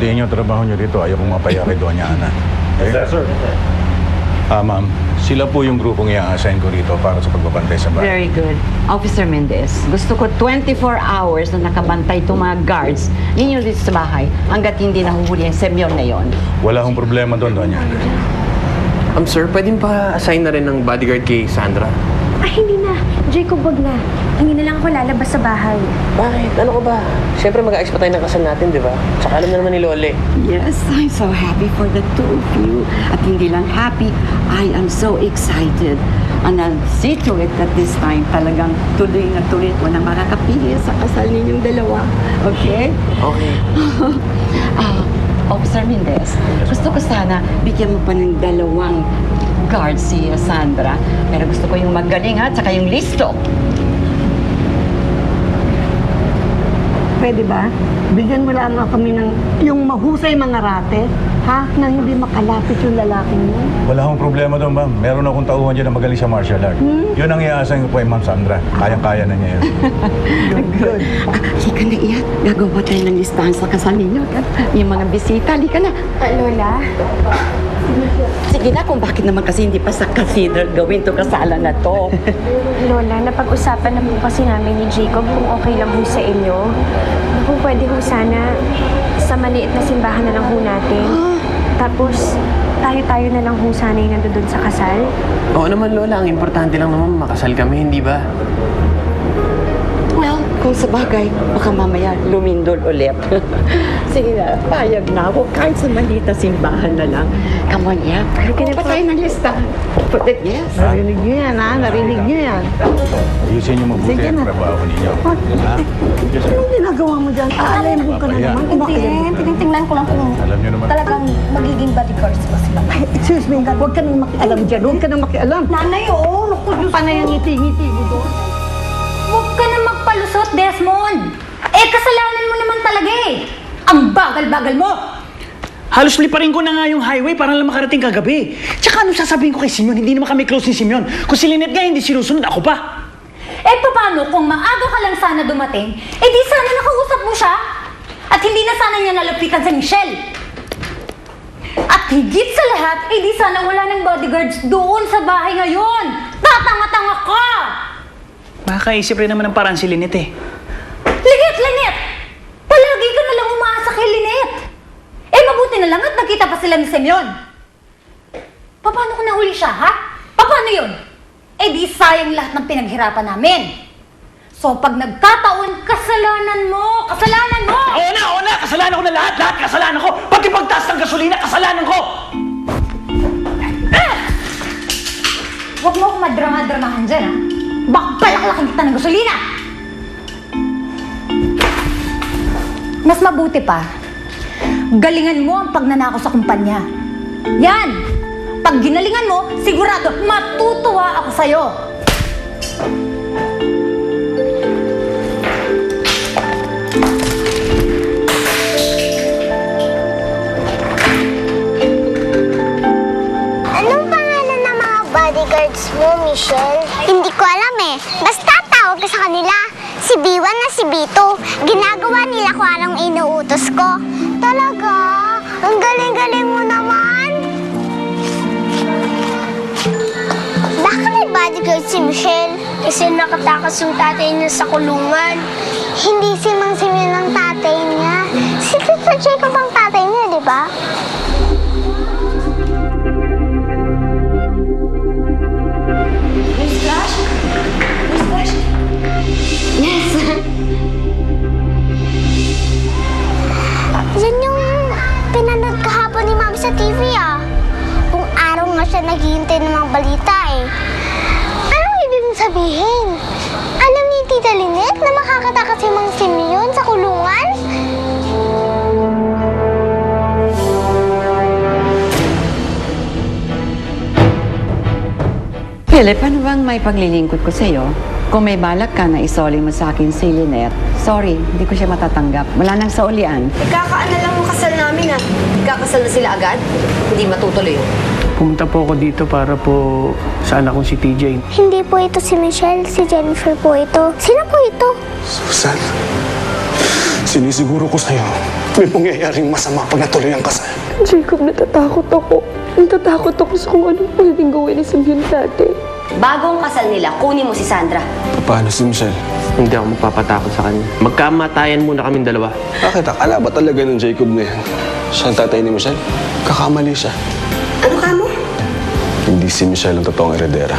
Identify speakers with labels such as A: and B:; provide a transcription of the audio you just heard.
A: pagbutihin yung trabaho nyo dito. Ayaw kong mapaya kay Doña Ana. Okay?
B: Yes, sir.
A: Ma'am, sila po yung grupong i-assign ko rito para sa pagbabantay sa bahay.
C: Very good. Officer Mendez, gusto ko 24 hours na nakabantay itong mga guards ninyo dito sa bahay hanggat hindi nahuhuli ang semyon na yon.
A: Wala akong problema doon, Doña Ana.
D: Sir, pwedeng pa assign na rin ng bodyguard kay Sandra?
E: Ay, hindi na. Jacob, wag na. Hindi na lang ako lalabas sa bahay.
D: Bakit? Ano ko ba? Siyempre mag-aayos pa tayo ng kasal natin, di ba? Tsaka alam na naman ni Lole.
C: Yes, I'm so happy for the two of you. At hindi lang happy, I am so excited. And I'll see to it that this time talagang tuloy na tuloy ko na makakapili sa kasal ninyong dalawa. Okay?
D: Okay.
C: Officer Mendez, gusto ko sana bigyan mo pa ng dalawang guard si Sandra. Pero gusto ko yung magaling at saka yung listo.
F: Pwede ba? Bigyan mo lang kami ng yung mahusay mga rate, ha? Na hindi makalapit yung lalaking mo.
A: Wala akong problema doon, ma'am. Meron akong tauhan dyan na magaling sa martial art. Yun ang i-assign ko po kay Ma'am Sandra. Kayang-kaya na niya yun.
C: Good. Halika na iyan. Gagawa tayo ng listahan sa kasal ninyo. Yung mga bisita, halika na.
E: Lola?
C: Sige na kung bakit naman kasi hindi pa sa cathedral gawin to kasalan na to.
E: Lola, napag-usapan na po kasi namin ni Jacob kung okay lang ho sa inyo. Kung pwede ho sana sa maliit na simbahan na lang ho natin. Tapos, tayo-tayo na lang ho sana yung nandun sa kasal.
D: Oo naman, Lola. Ang importante lang naman makasal kami, hindi ba?
C: Well, kung sa bagay, baka mamaya lumindol ulit. Sige na, payag na ako. Kahit sa maliit na simbahan na lang. Come on, yeah. Halika na pa tayo ng listahan. Yes.
F: Narinig niyo yan, ha? Narinig niyo yan.
A: Ayusin niyo mabuti
F: Sige
A: ang
F: na.
A: trabaho ninyo. Ha?
F: Anong ginagawa mo dyan? Aalay mo ka na
A: Kaya.
F: naman.
G: Hindi, tinitingnan ko lang kung
A: Alam niyo naman.
G: talagang magiging bodyguards ba sila.
F: Ay, excuse me, huwag ka nang makialam dyan. Huwag ka nang makialam.
G: Nanay, oo. Naku, Diyos ko.
F: Panay ang ngiti-ngiti mo doon.
G: Huwag ka na magpalusot, Desmond. Eh, kasalanan mo naman talaga eh. Ang bagal-bagal mo.
H: Halos liparin ko na nga yung highway para lang makarating kagabi. Tsaka ano sasabihin ko kay Simeon? Hindi naman kami close ni Simeon. Kung si Lynette nga hindi sinusunod, ako pa.
G: Eh, paano kung maaga ka lang sana dumating, eh di sana nakausap mo siya. At hindi na sana niya nalapitan si Michelle. At higit sa lahat, eh di sana wala ng bodyguards doon sa bahay ngayon. Tatanga-tanga ka!
H: Makakaisip rin naman ng paraan si Lynette eh.
G: Lynette! Palagi ka na lang umaasa kay Lynette. Eh, mabuti na lang at nakita pa sila ni Simeon. Paano kung nahuli siya, ha? Paano yun? Eh, di sayang lahat ng pinaghirapan namin. So, pag nagkataon, kasalanan mo! Kasalanan mo!
H: Oo na! Kasalanan ko na lahat! Lahat kasalanan ko! Pati pagtaas ng gasolina, kasalanan ko!
G: Huwag mo akong madrama-dramahan dyan, ha? Baka palaklakin kita ng gasolina! Mas mabuti pa, galingan mo ang pagnanakaw sa kumpanya. Yan! Pag ginalingan mo, sigurado matutuwa ako sa'yo.
I: Anong pangalan ng mga bodyguards mo, Michelle? Hindi ko alam eh. Basta tawag ka sa kanila. Si B1 na si B2. Ginagawa nila kung anong inuutos ko. Talaga? Ang galing-galing mo naman. Bakit may bodyguard si Michelle? Kasi nakatakas yung tatay niya sa kulungan. Hindi si Mang Simeon ang tatay niya. Si Tito Jacob ang tatay niya, di ba?
C: Yes.
I: Yan yung pinanood kahapon ni Mami sa TV ah. Kung araw nga siya naghihintay ng mga balita eh. Anong ibig mong sabihin? Alam ni Tita Lynette na makakatakas si Mang Simeon sa kulungan?
C: Philip, ano bang may paglilingkod ko sa'yo? Kung may balak ka na isoli mo sa akin si Lynette, sorry, hindi ko siya matatanggap. Wala nang saulian.
J: Ikakaan na lang ang kasal namin, ha? Ikakasal na sila agad? Hindi matutuloy yun.
D: Pumunta po ako dito para po sa anak kong si TJ.
I: Hindi po ito si Michelle, si Jennifer po ito. Sino po ito?
K: Susan.
B: Sinisiguro ko sa'yo, may pangyayaring masama pag natuloy ang kasal.
E: Jacob, natatakot ako. Natatakot ako sa kung anong pwedeng gawin ni Simeon dati.
J: Bago ang kasal nila, kunin mo si Sandra.
B: Paano si Michelle?
D: Hindi ako magpapatakot sa kanya. Magkamatayan muna kaming dalawa.
B: Bakit? Akala ba talaga ng Jacob na yan? Siya ang tatay ni Michelle? Kakamali siya.
J: Ano ka mo?
B: Hindi si Michelle ang totoong heredera.